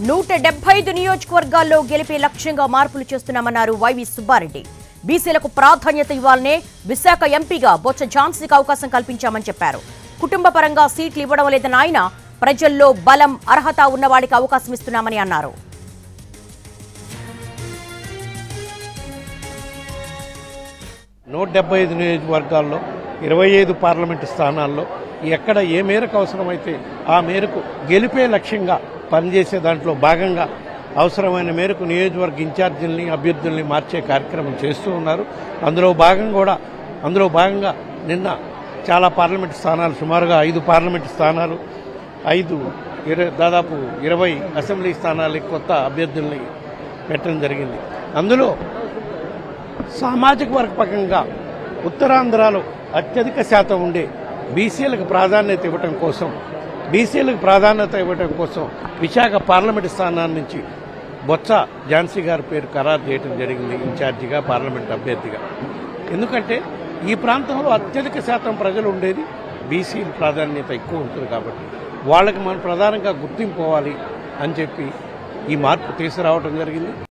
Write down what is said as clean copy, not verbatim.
175 నియోజకవర్గాల్లో గెలిపే లక్ష్యంగా మార్పులు చేస్తున్నామన్నారు వైవి సుబ్బారెడ్డి. బీసీలకు ప్రాధాన్యత ఇవ్వాలనే విశాఖ ఎంపీగా బొత్స ఝాన్సీకి అవకాశం కల్పించామని చెప్పారు. కుటుంబ పరంగా సీట్లు ఇవ్వడం లేదని ఆయన, ప్రజల్లో బలం అర్హత ఉన్నవాడికి అవకాశం ఇస్తున్నామని అన్నారు. నియోజకవర్గాల్లో 25 పార్లమెంటు స్థానాల్లో ఎక్కడ ఏ మేరకు అవసరమైతే ఆ మేరకు గెలిపే లక్ష్యంగా పనిచేసే దాంట్లో భాగంగా అవసరమైన మేరకు నియోజకవర్గ ఇన్ఛార్జీల్ని అభ్యర్థుల్ని మార్చే కార్యక్రమం చేస్తూ ఉన్నారు. అందులో భాగంగా నిన్న చాలా పార్లమెంటు స్థానాలు, సుమారుగా 5 పార్లమెంటు స్థానాలు, దాదాపు 20 అసెంబ్లీ స్థానాలకి కొత్త అభ్యర్థుల్ని పెట్టడం జరిగింది. అందులో సామాజిక వర్గపరంగా ఉత్తరాంధ్రలో అత్యధిక శాతం ఉండే బీసీలకు ప్రాధాన్యత ఇవ్వడం కోసం విశాఖ పార్లమెంటు స్థానాల నుంచి బొత్స ఝాన్సీ గారి పేరు ఖరారు చేయడం జరిగింది ఇన్ఛార్జిగా, పార్లమెంట్ అభ్యర్థిగా. ఎందుకంటే ఈ ప్రాంతంలో అత్యధిక శాతం ప్రజలు ఉండేది బీసీ ప్రాధాన్యత ఎక్కువ ఉంటుంది కాబట్టి వాళ్ళకి మనం ప్రధానంగా గుర్తింపు పోవాలి అని చెప్పి ఈ మార్పు తీసుకురావడం జరిగింది.